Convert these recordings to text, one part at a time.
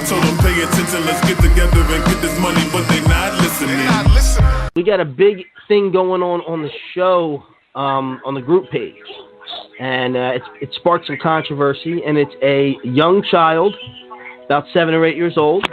told them pay attention, let's get together and get this money, but they not listening. We got a big thing going on the show, on the group page, and it sparked some controversy. And it's a young child, about 7 or 8 years old,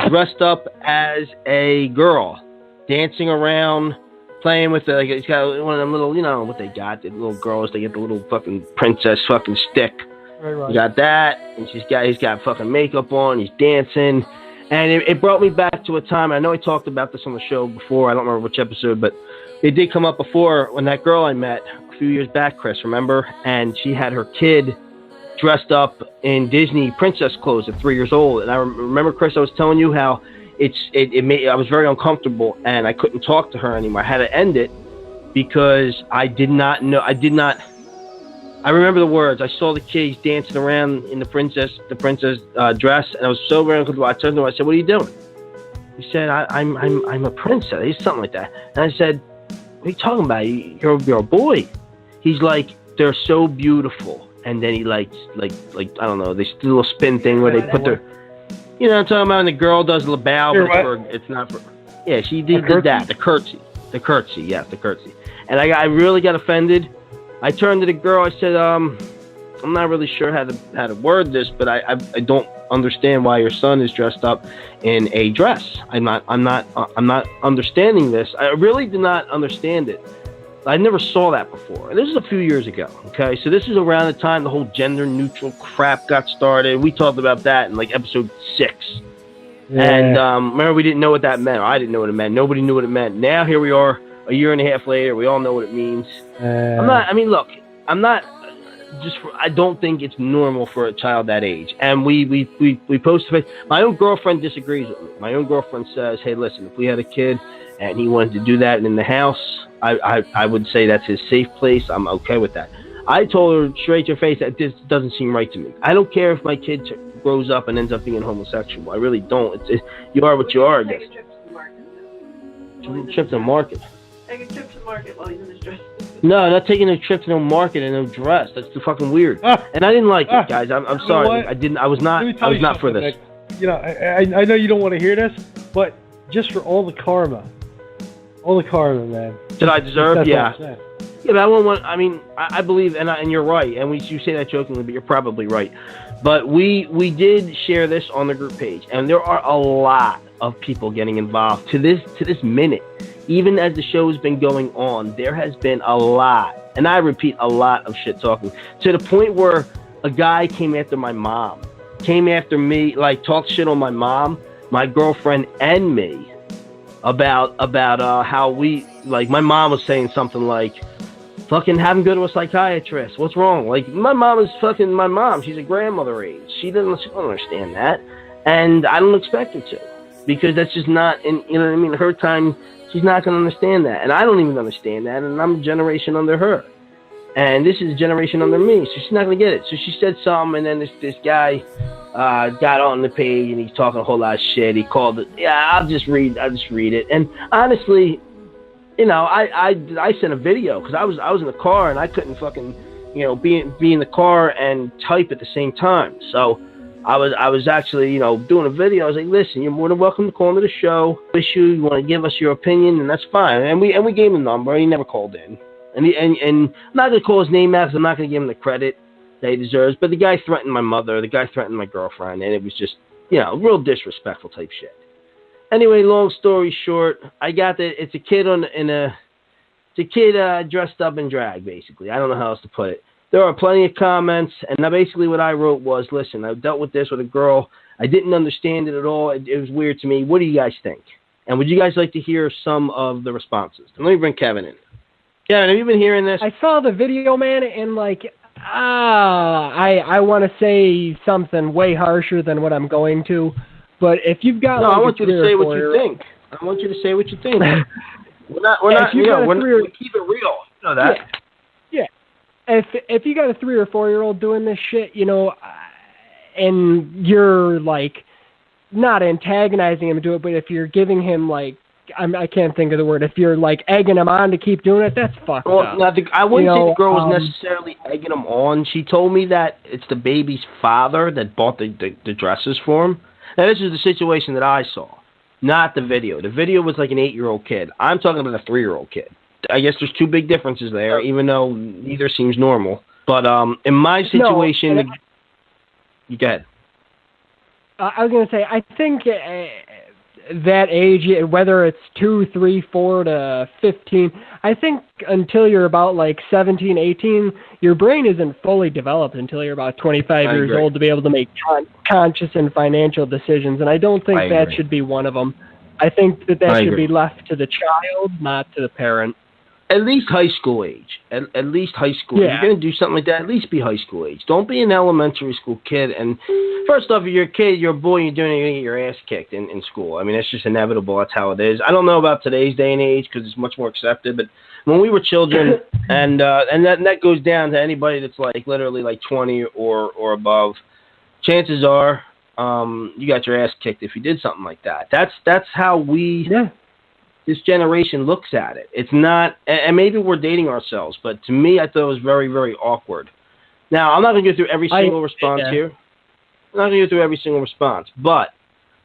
dressed up as a girl, dancing around, playing with he's got one of them little, you know what they got, the little girls, they get the little fucking princess fucking stick. Right. You got that, and he's got fucking makeup on, he's dancing, and it brought me back to a time. I know I talked about this on the show before, I don't remember which episode, but it did come up before when that girl I met a few years back, Chris, remember? And she had her kid dressed up in Disney princess clothes at 3 years old, and I remember, Chris, I was telling you how I was very uncomfortable, and I couldn't talk to her anymore. I had to end it because I did not know. I remember the words. I saw the kids dancing around in the princess dress, and I was so very uncomfortable. I turned to him. I said, "What are you doing?" He said, "I'm a princess." He's something like that. And I said, "What are you talking about? You're a boy." He's like, "They're so beautiful." And then he like I don't know, this little spin thing where they put their. You know what I'm talking about? And the girl does the bow, but it's not for... Yeah, she did that. The curtsy. Yes, the curtsy. And I really got offended. I turned to the girl. I said, I'm not really sure how to word this, but I don't understand why your son is dressed up in a dress. I'm not understanding this. I really did not understand it. I never saw that before. And this is a few years ago, okay? So this is around the time the whole gender-neutral crap got started. We talked about that in, like, episode 6. Yeah. And remember, we didn't know what that meant. I didn't know what it meant. Nobody knew what it meant. Now, here we are, a year and a half later. We all know what it means. I don't think it's normal for a child that age. And we posted. My own girlfriend disagrees with me. My own girlfriend says, hey, listen, if we had a kid and he wanted to do that in the house, I would say that's his safe place. I'm okay with that. I told her straight to her face that this doesn't seem right to me. I don't care if my kid grows up and ends up being homosexual. I really don't. You are what you are, I guess. Trip to the market. Take a trip to the market while he's in his dress. No, not taking a trip to no market in no dress. That's too fucking weird. And I didn't like it, guys. I'm sorry. I was not for this. You know, I know you don't want to hear this, but just for all the karma, man. That I deserve, yeah. Yeah, but I believe, and you're right, and you say that jokingly, but you're probably right. But we did share this on the group page, and there are a lot of people getting involved to this minute. Even as the show has been going on, there has been a lot, and I repeat, a lot of shit talking, to the point where a guy came after my mom, came after me, like talked shit on my mom, my girlfriend, and me about how we, like, my mom was saying something like, fucking have him go to a psychiatrist. What's wrong? Like, my mom is fucking my mom. She's a grandmother age. She don't understand that, and I don't expect her to, because that's just not in, you know what I mean, her time. She's not going to understand that, and I don't even understand that, and I'm a generation under her, and this is a generation under me, so she's not going to get it. So she said something, and then this guy got on the page, and he's talking a whole lot of shit. He called it, I'll just read it, and honestly, you know, I sent a video, because I was in the car, and I couldn't fucking, you know, be in the car and type at the same time, so I was actually, you know, doing a video. I was like, listen, you're more than welcome to call into the show. You want to give us your opinion, and that's fine. And we gave him a number, and he never called in. And I'm not gonna call his name out, because I'm not gonna give him the credit that he deserves. But the guy threatened my mother. The guy threatened my girlfriend, and it was just, you know, real disrespectful type shit. Anyway, long story short, I got that it's a kid dressed up in drag, basically. I don't know how else to put it. There are plenty of comments, and now basically what I wrote was, listen, I dealt with this with a girl. I didn't understand it at all. It was weird to me. What do you guys think? And would you guys like to hear some of the responses? And let me bring Kevin in. Kevin, have you been hearing this? I saw the video, man, and I want to say something way harsher than what I'm going to. But if you've got I want you to say what you think. I want you to say what you think. We keep it real. You know that. Yeah. If you got a 3 or 4-year-old doing this shit, you know, and you're like not antagonizing him to do it, but if you're giving him like, I can't think of the word, if you're like egging him on to keep doing it, that's fucked up. Now I wouldn't say the girl was necessarily egging him on. She told me that it's the baby's father that bought the dresses for him. Now, this is the situation that I saw, not the video. The video was like an 8-year-old kid. I'm talking about a 3-year-old kid. I guess there's two big differences there, even though neither seems normal. But in my situation, you go ahead. I was going to say, I think that age, whether it's 2, 3, 4 to 15, I think until you're about like 17, 18, your brain isn't fully developed until you're about 25 years old to be able to make conscious and financial decisions. And I don't think that should be one of them. I think that should be left to the child, not to the parent. At least high school age. At least high school. Yeah. If you're going to do something like that, at least be high school age. Don't be an elementary school kid. And first off, if you're a kid, you're a boy, you're going to get your ass kicked in school. I mean, it's just inevitable. That's how it is. I don't know about today's day and age because it's much more accepted. But when we were children, and that goes down to anybody that's like literally like 20 or above, chances are you got your ass kicked if you did something like that. That's how we... Yeah. This generation looks at it. It's not, and maybe we're dating ourselves, but to me, I thought it was very, very awkward. Now, I'm not going to go through every single response here. I'm not going to go through every single response, but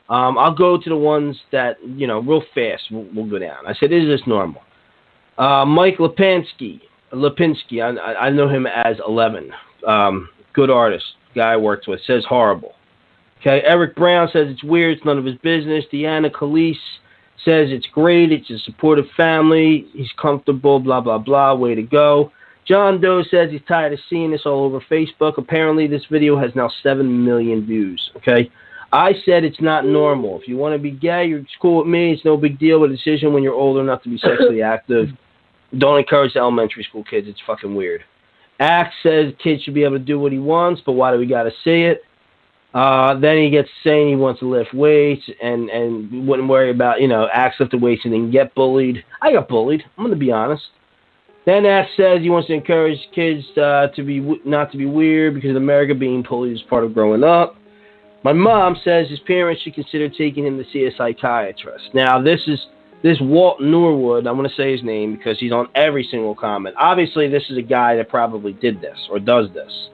I'll go to the ones that, real fast we'll go down. I said, is this normal? Mike Lipinski, I know him as 11. Good artist, guy I worked with, says horrible. Okay, Eric Brown says it's weird, it's none of his business. Deanna Calise says it's great, it's a supportive family, he's comfortable, blah, blah, blah, way to go. John Doe says he's tired of seeing this all over Facebook. Apparently this video has now 7 million views, okay? I said it's not normal. If you want to be gay, you're cool with me, it's no big deal, but a decision when you're older enough to be sexually active. Don't encourage the elementary school kids, it's fucking weird. Axe says kids should be able to do what he wants, but why do we got to see it? Then he gets saying he wants to lift weights and wouldn't worry about, Axe lift the weights and then get bullied. I got bullied. I'm going to be honest. Then Axe says he wants to encourage kids not to be weird because America being bullied is part of growing up. My mom says his parents should consider taking him to see a psychiatrist. Now, this Walt Norwood, I'm going to say his name because he's on every single comment. Obviously, this is a guy that probably did this or does this.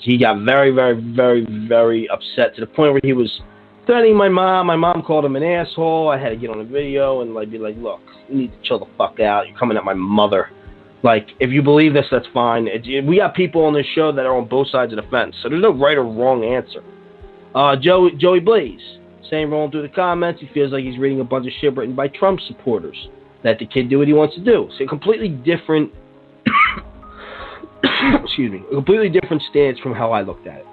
He got very, very, very, very upset to the point where he was threatening my mom. My mom called him an asshole. I had to get on a video and be like, look, you need to chill the fuck out. You're coming at my mother. Like, if you believe this, that's fine. We got people on this show that are on both sides of the fence, so there's no right or wrong answer. Joey Blaze, saying rolling through the comments, he feels like he's reading a bunch of shit written by Trump supporters. Let the kid do what he wants to do. So a completely different... excuse me, a completely different stance from how I looked at it.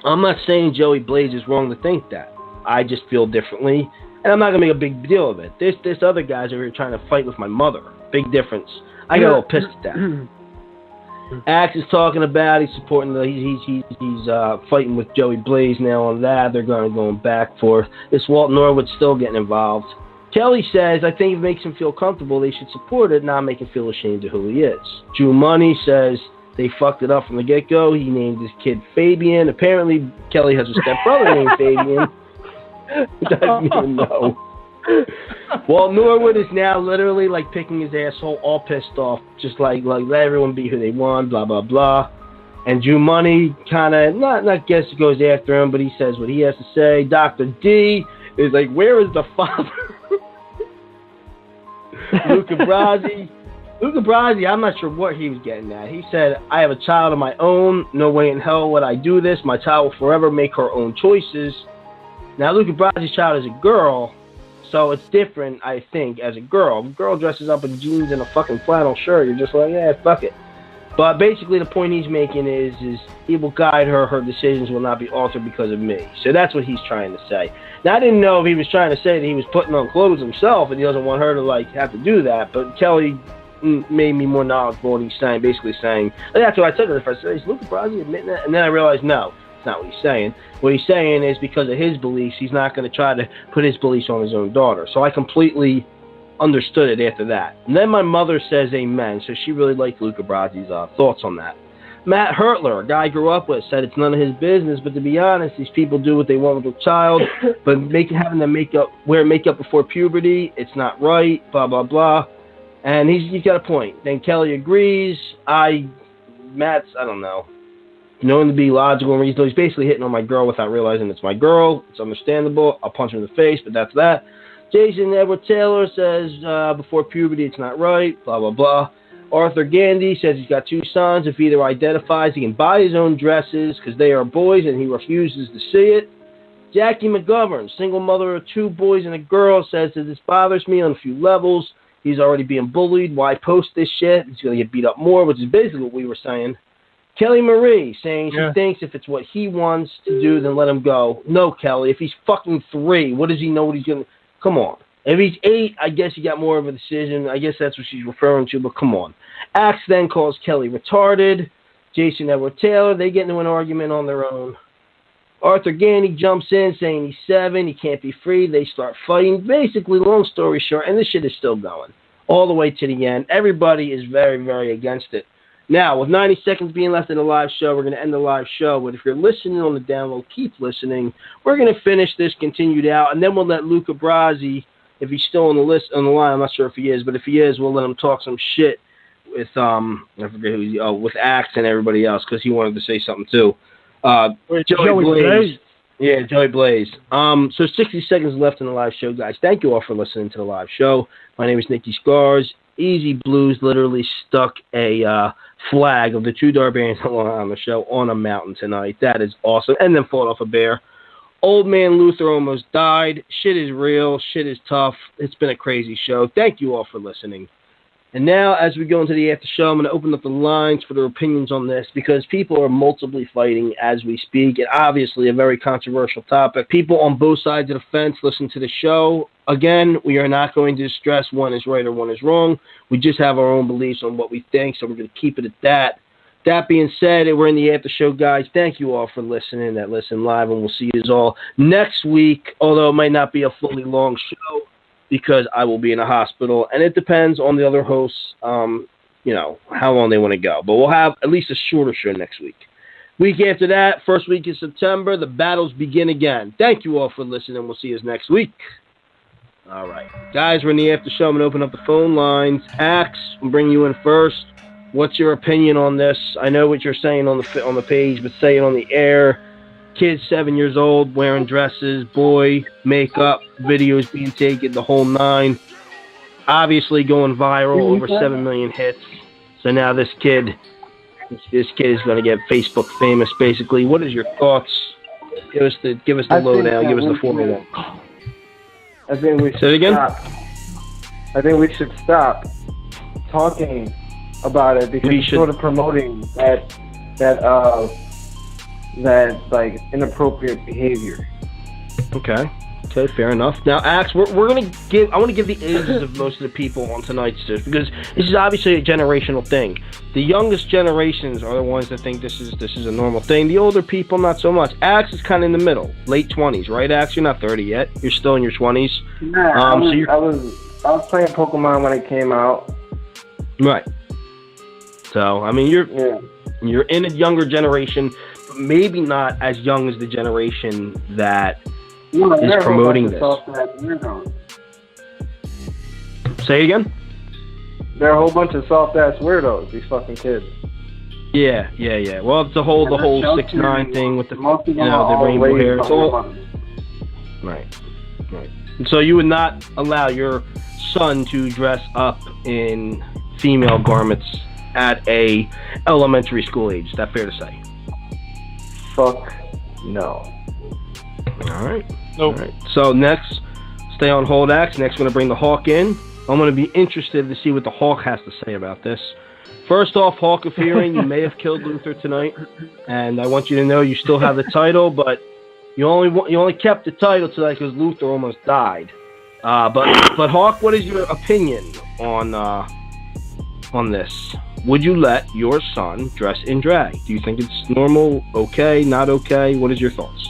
I'm not saying Joey Blaze is wrong to think that. I just feel differently, and I'm not going to make a big deal of it. This other guy's over here trying to fight with my mother. Big difference. I got a little pissed at that. Axe is talking about he's supporting he's fighting with Joey Blaze now on that. They're going back and forth. This Walt Norwood's still getting involved. Kelly says, I think it makes him feel comfortable. They should support it, not make him feel ashamed of who he is. Drew Money says they fucked it up from the get-go. He named his kid Fabian. Apparently, Kelly has a stepbrother named Fabian. Who doesn't even know. Walt Norwood is now literally picking his asshole, all pissed off, just like let everyone be who they want, blah, blah, blah. And Drew Money kind of, not guess goes after him, but he says what he has to say. Dr. D is like, where is the father? Luca Brasi, I'm not sure what he was getting at. He said, I have a child of my own. No way in hell would I do this. My child will forever make her own choices. Now, Luca Brasi's child is a girl, so it's different, I think, as a girl. If a girl dresses up in jeans and a fucking flannel shirt, you're just like, yeah, fuck it. But basically the point he's making is he will guide her. Her decisions will not be altered because of me. So that's what he's trying to say. Now, I didn't know if he was trying to say that he was putting on clothes himself and he doesn't want her to, have to do that. But Kelly made me more knowledgeable what he's saying, basically saying, and that's what I said at the first. Is Luca Brasi admitting that? And then I realized, no, it's not what he's saying. What he's saying is because of his beliefs, he's not going to try to put his beliefs on his own daughter. So I completely understood it after that. And then my mother says amen, so she really liked Luca Brasi's thoughts on that. Matt Hertler, a guy I grew up with, said it's none of his business, but to be honest, these people do what they want with their child, but having them wear makeup before puberty, it's not right, blah, blah, blah. And he's got a point. Then Kelly agrees. I don't know. knowing to be logical and reasonable. He's basically hitting on my girl without realizing it's my girl. It's understandable. I'll punch him in the face, but that's that. Jason Edward Taylor says, before puberty, it's not right, blah, blah, blah. Arthur Gandy says he's got 2 sons. If either identifies, he can buy his own dresses because they are boys and he refuses to see it. Jackie McGovern, single mother of 2 boys and a girl, says that this bothers me on a few levels. He's already being bullied. Why post this shit? He's going to get beat up more, which is basically what we were saying. Kelly Marie saying she thinks if it's what he wants to do, then let him go. No, Kelly. If he's fucking 3, what does he know what he's going to... Come on. If he's 8, I guess you got more of a decision. I guess that's what she's referring to, but come on. Axe then calls Kelly retarded. Jason Edward Taylor, they get into an argument on their own. Arthur Gandy jumps in saying he's 7, he can't be free. They start fighting. Basically, long story short, and this shit is still going all the way to the end. Everybody is very, very against it. Now, with 90 seconds being left in the live show, we're going to end the live show. But if you're listening on the download, keep listening. We're going to finish this continued out, and then we'll let Luca Brasi, if he's still on the line, I'm not sure if he is, but if he is, we'll let him talk some shit with I forget who with Axe and everybody else because he wanted to say something too. Joey Blaze. Yeah, Joey Blaze. So 60 seconds left in the live show, guys. Thank you all for listening to the live show. My name is Nicky Scars. Easy Blues literally stuck a flag of the 2 Darbarians on the show on a mountain tonight. That is awesome. And then fought off a bear. Old Man Luther almost died. Shit is real. Shit is tough. It's been a crazy show. Thank you all for listening. And now, as we go into the after show, I'm going to open up the lines for their opinions on this because people are multiply fighting as we speak. And obviously, a very controversial topic. People on both sides of the fence listen to the show. Again, we are not going to stress one is right or one is wrong. We just have our own beliefs on what we think, so we're going to keep it at that. That being said, we're in the after show, guys. Thank you all for listening that listen live, and we'll see you all next week, although it might not be a fully long show because I will be in a hospital, and it depends on the other hosts, how long they want to go. But we'll have at least a shorter show next week. Week after that, first week in September, the battles begin again. Thank you all for listening. We'll see you next week. All right. Guys, we're in the after show. I'm going to open up the phone lines. Axe, I'll bring you in first. What's your opinion on this? I know what you're saying on the page, but say it on the air. Kids 7 years old wearing dresses, boy, makeup, videos being taken, the whole 9. Obviously going viral, over 7 million hits. So now this kid is going to get Facebook famous, basically. What is your thoughts? Give us the lowdown. Give us the formula. I think we should say it again. I think we should stop talking about it because it's sort of promoting that like inappropriate behavior. Okay, fair enough. Now, Axe, I want to give the ages of most of the people on tonight's show because this is obviously a generational thing. The youngest generations are the ones that think this is a normal thing. The older people, not so much. Axe is kind of in the middle, late 20s, right? Axe, you're not 30 yet. You're still in your 20s. Nah, I was playing Pokemon when it came out. Right. So I mean, you're in a younger generation. Maybe not as young as the generation that is promoting this. Say again? They're a whole bunch of soft-ass weirdos, these fucking kids. Yeah. Well, it's the whole 6ix9ine thing with the rainbow hair. It's all... Right. So you would not allow your son to dress up in female garments at a elementary school age. Is that fair to say? Fuck no. All right. Nope. All right. So next, stay on hold, Axe. Next, we're going to bring the Hawk in. I'm going to be interested to see what the Hawk has to say about this. First off, Hawk of Hearing, you may have killed Luther tonight, and I want you to know you still have the title, but you only kept the title tonight because Luther almost died. But Hawk, what is your opinion on this? Would you let your son dress in drag? Do you think it's normal, okay, not okay? What is your thoughts?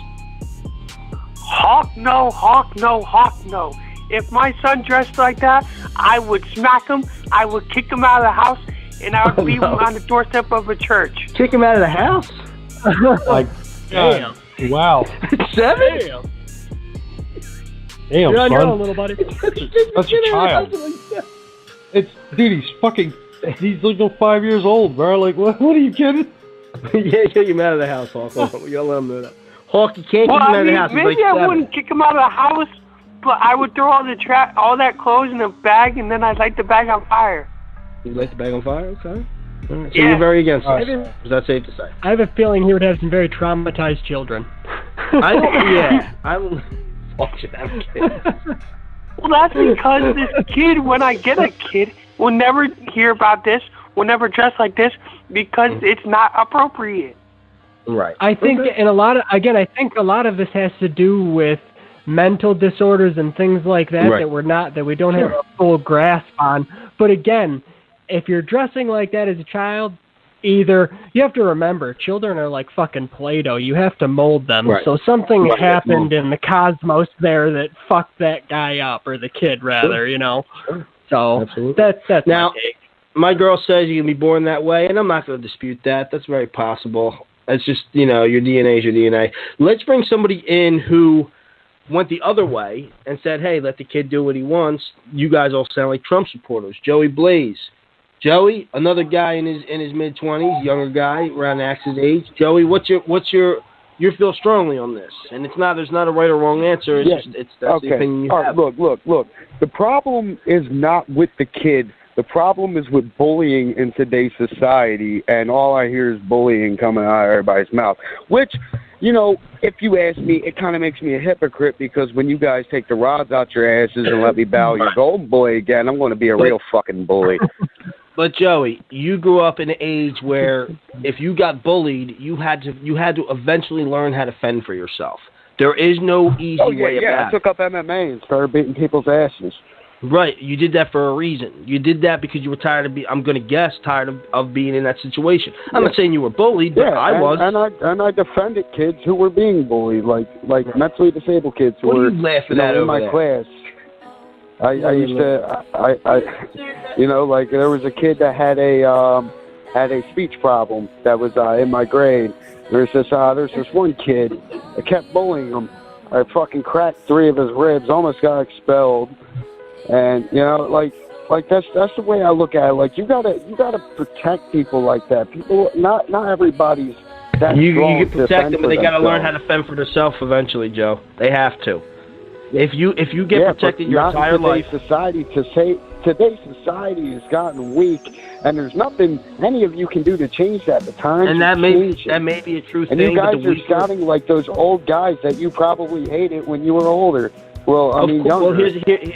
Hawk no. If my son dressed like that, I would smack him, I would kick him out of the house, and I would leave him on the doorstep of a church. Kick him out of the house? Like, damn. Wow. 7? Damn, You're on your son. own, little buddy. That's a child. Dude, he's like 5 years old, bro. Like, what are you kidding? Yeah, you're out of the house, Hawk. You gotta let him know that. Hawk, you can't Well, keep him out I of the mean, house. He's maybe like I 7. wouldn't kick him out of the house, but I would throw all that clothes in a bag, and then I'd light the bag on fire. You light the bag on fire? Okay. All right. So Yeah. you're very against Right. it. Is that safe to say? I have a feeling he would have some very traumatized children. I don't. Yeah. I don't. Fuck shit. I'm kidding. Well, that's because this kid, when I get a kid, will never hear about this, will never dress like this, because it's not appropriate. Right. I think, and I think a lot of this has to do with mental disorders and things like that Right. that we don't have a full grasp on. But again, if you're dressing like that as a child, either you have to remember, children are like fucking Play-Doh. You have to mold them. Right. So something Right. happened in the cosmos there that fucked that guy up, or the kid rather, you know. Sure. So Absolutely. that's Now, my take. my girl says you can be born that way, and I'm not going to dispute that. That's very possible. It's just, your DNA is your DNA. Let's bring somebody in who went the other way and said, hey, let the kid do what he wants. You guys all sound like Trump supporters. Joey Blaze. Joey, another guy in his mid-20s, younger guy, around Axe's age. Joey, you feel strongly on this, and there's not a right or wrong answer. It's just that's the opinion you have. Look. The problem is not with the kid. The problem is with bullying in today's society, and all I hear is bullying coming out of everybody's mouth. Which, if you ask me, it kind of makes me a hypocrite, because when you guys take the rods out your asses and let me bow your golden boy again, I'm going to be a real fucking bully. But Joey, you grew up in an age where if you got bullied, you had to eventually learn how to fend for yourself. There is no easy way about it. I took up MMA and started beating people's asses. Right, you did that for a reason. You did that because you were tired of being in that situation. I'm not saying you were bullied, but I was. And I defended kids who were being bullied, like mentally disabled kids who were you laughing at in over my there? class. I used to, like there was a kid that had a speech problem that was in my grade. There's this one kid that kept bullying him. I fucking cracked 3 of his ribs, almost got expelled. And that's the way I look at it. Like you gotta protect people like that. People, not everybody's that You strong can to protect fend them, for but they got to learn how themselves. to fend for themselves eventually, Joe. They have to. If you get protected but your not entire in life. Today's society has gotten weak, and there's nothing any of you can do to change that. The times And have changed. that may be a true And thing. you guys but the are sounding like those old guys that you probably hated when you were older. Well, younger.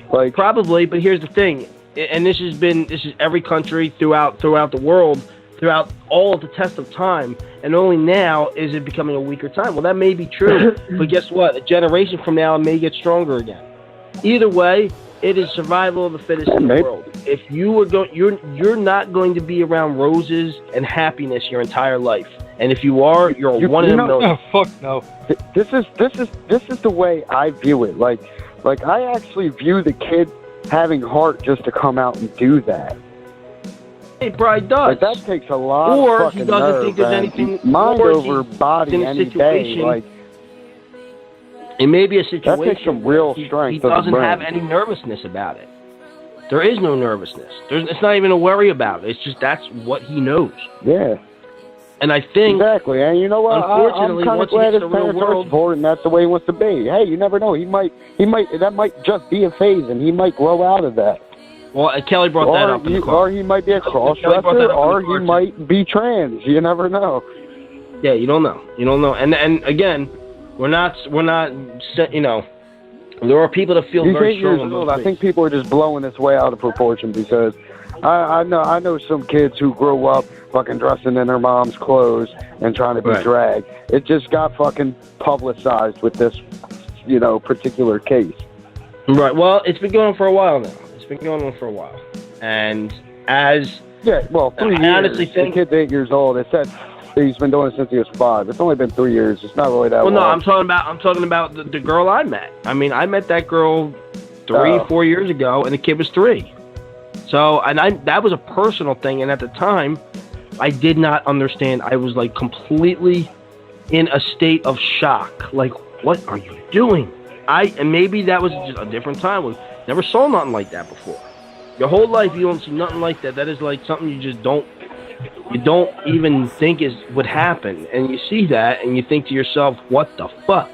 Well, probably, but here's the thing, and this is every country throughout the world, throughout all of the test of time, and only now is it becoming a weaker time. Well, that may be true, but guess what? A generation from now, it may get stronger again. Either way, it is survival of the fittest in the world. If you were you're not going to be around roses and happiness your entire life, and if you are, you're one in a million. Oh, fuck no. This is the way I view it. Like I actually view the kid having heart just to come out and do that. He probably does. Like, that takes a lot Or of he fucking doesn't nerve, think there's man. anything mind or over he's body in a any day. situation. Like It may be a situation. that takes some real strength. He of the doesn't brain. have any nervousness about it. There is no nervousness. It's not even a worry about it. It's just that's what he knows. Yeah. And I think Exactly, and you know what? Unfortunately, I'm kind of once he glad gets his to the real parents are world- supporting. That's the way he wants to be. Hey, you never know. He might. That might just be a phase, and he might grow out of that. Well, Kelly brought that up in the car. Or he might be a Kelly brought that cross-dresser, up in or the car, he might be trans. You never know. Yeah, you don't know. You don't know. And again, we're not. There are people that feel He's very 8 strong years on old. those I things. think people are just blowing this way out of proportion because I know some kids who grow up fucking dressing in their mom's clothes and trying to be Right. dragged. It just got fucking publicized with this, particular case. Right. Well, it's been going on for a while now. And as Yeah, well, 3 I years. honestly think- the kid's 8 years old. It said he's been doing it since he was 5. It's only been 3 years. It's not really that well, no, long. I'm talking about the girl I met. I mean, I met that girl 4 years ago, and the kid was 3. So, that was a personal thing, and at the time, I did not understand. I was like completely in a state of shock. Like, what are you doing? And maybe that was just a different time. We never saw nothing like that before. Your whole life, you don't see nothing like that. That is like something you just don't you don't even think would happen. And you see that, and you think to yourself, what the fuck?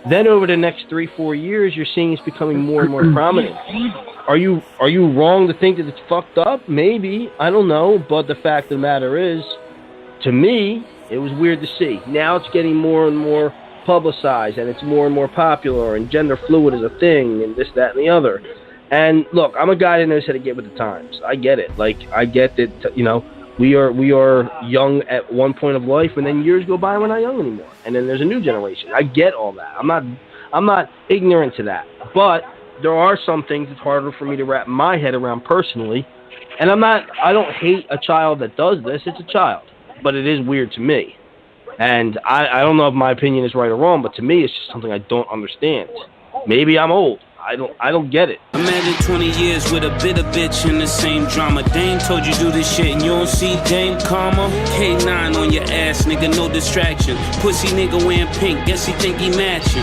Then over the next 3-4 years, you're seeing it's becoming more and more prominent. Are you wrong to think that it's fucked up? Maybe. I don't know. But the fact of the matter is, to me, it was weird to see. Now it's getting more and more publicized, and it's more and more popular, and gender fluid is a thing, and this, that, and the other. And look, I'm a guy that knows how to get with the times. I get it. Like, I get that, you know, we are young at one point of life, and then years go by and we're not young anymore. And then there's a new generation. I get all that. I'm not ignorant to that. But there are some things that's harder for me to wrap my head around personally. And I don't hate a child that does this. It's a child. But it is weird to me. And I don't know if my opinion is right or wrong, but to me it's just something I don't understand. Maybe I'm old. I don't get it. Imagine 20 years with a bitter bitch in the same drama. Dame told you do this shit and you don't see Dame Karma. K9 on your ass, nigga, no distraction. Pussy nigga wearing pink, guess he think he matching.